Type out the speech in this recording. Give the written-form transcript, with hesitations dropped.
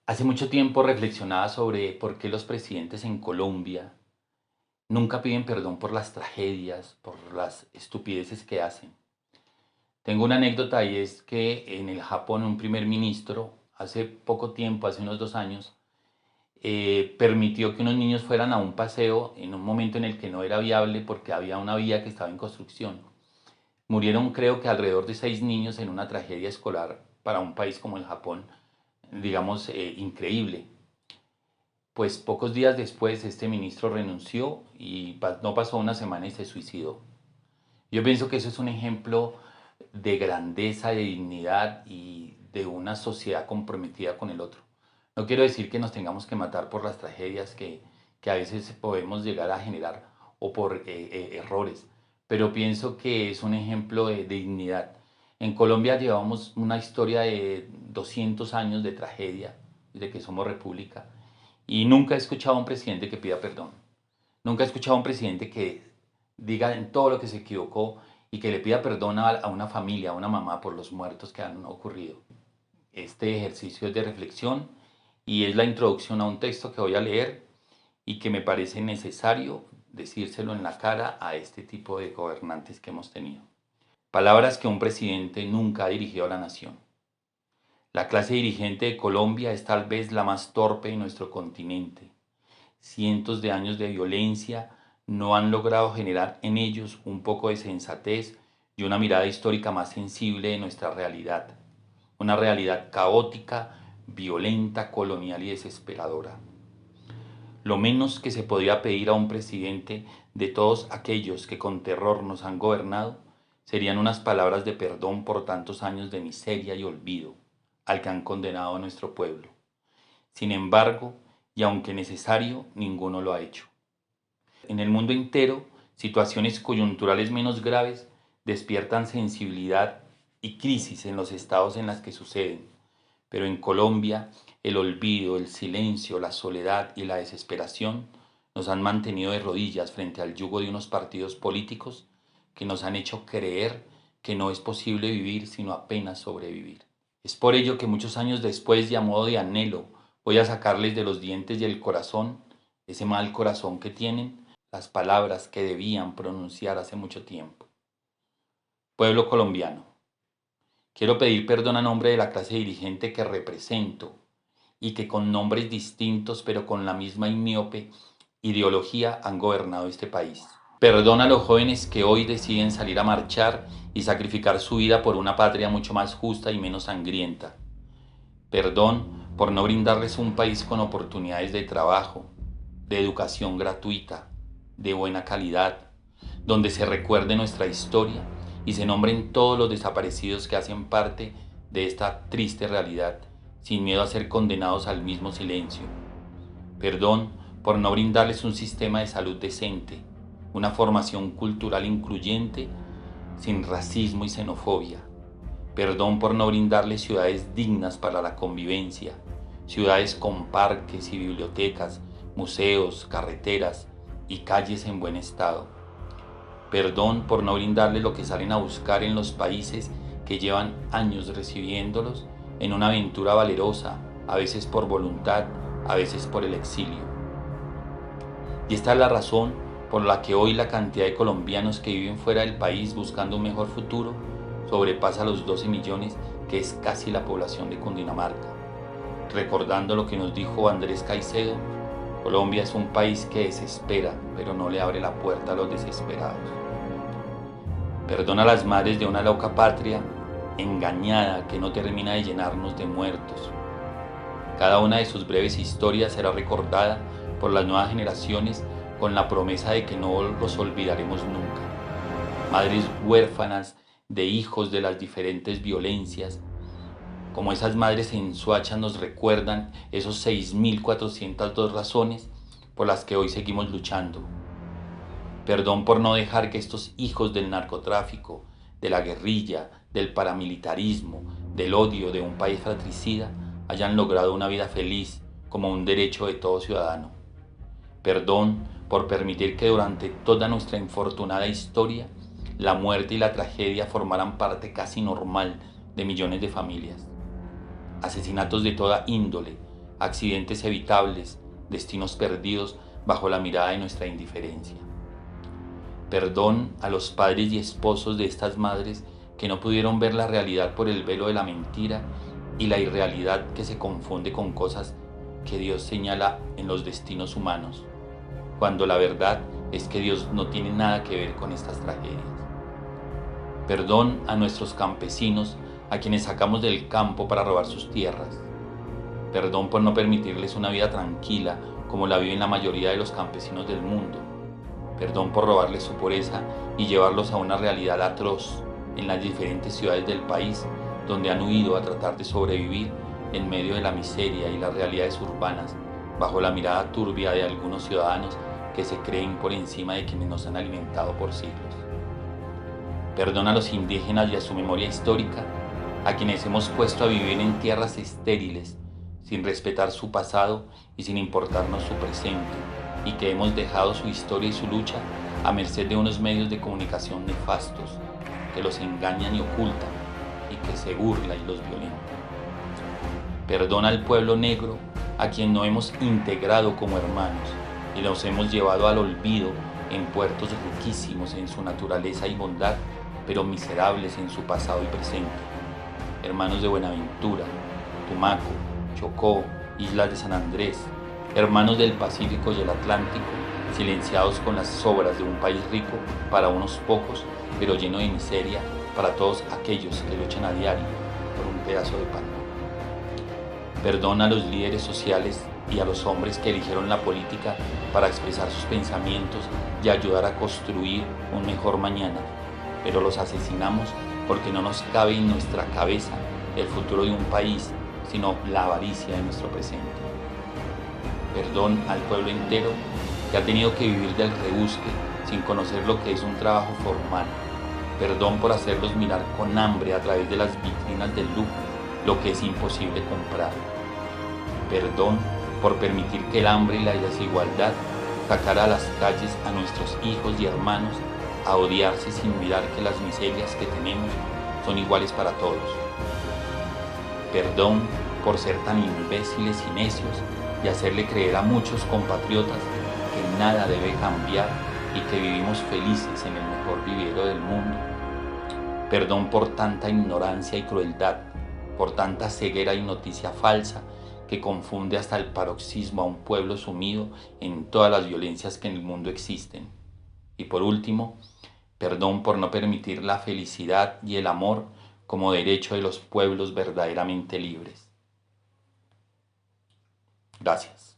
Hace mucho tiempo reflexionaba sobre por qué los presidentes en Colombia nunca piden perdón por las tragedias, por las estupideces que hacen. Tengo una anécdota y es que en el Japón un primer ministro hace poco tiempo, hace unos 2 años, permitió que unos niños fueran a un paseo en un momento en el que no era viable porque había una vía que estaba en construcción. Murieron creo que alrededor de 6 niños en una tragedia escolar para un país como el Japón, digamos, increíble. Pues pocos días después este ministro renunció y no pasó una semana y se suicidó. Yo pienso que eso es un ejemplo de grandeza, de dignidad y de una sociedad comprometida con el otro. No quiero decir que nos tengamos que matar por las tragedias que a veces podemos llegar a generar o por errores, pero pienso que es un ejemplo de dignidad. En Colombia llevamos una historia de 200 años de tragedia desde que somos república y nunca he escuchado a un presidente que pida perdón. Nunca he escuchado a un presidente que diga en todo lo que se equivocó y que le pida perdón a una familia, a una mamá por los muertos que han ocurrido. Este ejercicio es de reflexión y es la introducción a un texto que voy a leer y que me parece necesario decírselo en la cara a este tipo de gobernantes que hemos tenido. Palabras que un presidente nunca ha dirigido a la nación. La clase dirigente de Colombia es tal vez la más torpe de nuestro continente. Cientos de años de violencia no han logrado generar en ellos un poco de sensatez y una mirada histórica más sensible de nuestra realidad. Una realidad caótica, violenta, colonial y desesperadora. Lo menos que se podría pedir a un presidente de todos aquellos que con terror nos han gobernado serían unas palabras de perdón por tantos años de miseria y olvido al que han condenado a nuestro pueblo. Sin embargo, y aunque necesario, ninguno lo ha hecho. En el mundo entero, situaciones coyunturales menos graves despiertan sensibilidad y crisis en los estados en las que suceden, pero en Colombia el olvido, el silencio, la soledad y la desesperación nos han mantenido de rodillas frente al yugo de unos partidos políticos que nos han hecho creer que no es posible vivir sino apenas sobrevivir. Es por ello que muchos años después y a modo de anhelo voy a sacarles de los dientes y el corazón, ese mal corazón que tienen, las palabras que debían pronunciar hace mucho tiempo. Pueblo colombiano, quiero pedir perdón a nombre de la clase dirigente que represento y que con nombres distintos pero con la misma y miope ideología han gobernado este país. Perdón a los jóvenes que hoy deciden salir a marchar y sacrificar su vida por una patria mucho más justa y menos sangrienta. Perdón por no brindarles un país con oportunidades de trabajo, de educación gratuita, de buena calidad, donde se recuerde nuestra historia y se nombren todos los desaparecidos que hacen parte de esta triste realidad, sin miedo a ser condenados al mismo silencio. Perdón por no brindarles un sistema de salud decente, una formación cultural incluyente, sin racismo y xenofobia. Perdón por no brindarles ciudades dignas para la convivencia, ciudades con parques y bibliotecas, museos, carreteras y calles en buen estado. Perdón por no brindarles lo que salen a buscar en los países que llevan años recibiéndolos en una aventura valerosa, a veces por voluntad, a veces por el exilio. Y esta es la razón por la que hoy la cantidad de colombianos que viven fuera del país buscando un mejor futuro sobrepasa los 12 millones, que es casi la población de Cundinamarca. Recordando lo que nos dijo Andrés Caicedo, Colombia es un país que desespera, pero no le abre la puerta a los desesperados. Perdona a las madres de una loca patria engañada que no termina de llenarnos de muertos. Cada una de sus breves historias será recordada por las nuevas generaciones con la promesa de que no los olvidaremos nunca. Madres huérfanas de hijos de las diferentes violencias, como esas madres en Soacha nos recuerdan esos 6.402 razones por las que hoy seguimos luchando. Perdón por no dejar que estos hijos del narcotráfico, de la guerrilla, del paramilitarismo, del odio de un país fratricida hayan logrado una vida feliz como un derecho de todo ciudadano. Perdón por permitir que durante toda nuestra infortunada historia la muerte y la tragedia formaran parte casi normal de millones de familias. Asesinatos de toda índole, accidentes evitables, destinos perdidos bajo la mirada de nuestra indiferencia. Perdón a los padres y esposos de estas madres que no pudieron ver la realidad por el velo de la mentira y la irrealidad que se confunde con cosas que Dios señala en los destinos humanos, cuando la verdad es que Dios no tiene nada que ver con estas tragedias. Perdón a nuestros campesinos a quienes sacamos del campo para robar sus tierras. Perdón por no permitirles una vida tranquila como la viven la mayoría de los campesinos del mundo. Perdón por robarles su pureza y llevarlos a una realidad atroz en las diferentes ciudades del país donde han huido a tratar de sobrevivir en medio de la miseria y las realidades urbanas bajo la mirada turbia de algunos ciudadanos que se creen por encima de quienes nos han alimentado por siglos. Perdón a los indígenas y a su memoria histórica, a quienes hemos puesto a vivir en tierras estériles sin respetar su pasado y sin importarnos su presente, y que hemos dejado su historia y su lucha a merced de unos medios de comunicación nefastos que los engañan y ocultan y que se burla y los violenta. Perdona al pueblo negro a quien no hemos integrado como hermanos y los hemos llevado al olvido en puertos riquísimos en su naturaleza y bondad, pero miserables en su pasado y presente. Hermanos de Buenaventura, Tumaco, Chocó, Islas de San Andrés, hermanos del Pacífico y el Atlántico, silenciados con las sobras de un país rico para unos pocos, pero lleno de miseria para todos aquellos que luchan a diario por un pedazo de pan. Perdona a los líderes sociales y a los hombres que eligieron la política para expresar sus pensamientos y ayudar a construir un mejor mañana, pero los asesinamos porque no nos cabe en nuestra cabeza el futuro de un país, sino la avaricia de nuestro presente. Perdón al pueblo entero que ha tenido que vivir del rebusque sin conocer lo que es un trabajo formal. Perdón por hacerlos mirar con hambre a través de las vitrinas del lujo lo que es imposible comprar. Perdón por permitir que el hambre y la desigualdad sacara a las calles a nuestros hijos y hermanos a odiarse sin mirar que las miserias que tenemos son iguales para todos. Perdón por ser tan imbéciles y necios y hacerle creer a muchos compatriotas que nada debe cambiar y que vivimos felices en el mejor vivero del mundo. Perdón por tanta ignorancia y crueldad, por tanta ceguera y noticia falsa que confunde hasta el paroxismo a un pueblo sumido en todas las violencias que en el mundo existen. Y por último, perdón por no permitir la felicidad y el amor como derecho de los pueblos verdaderamente libres. Gracias.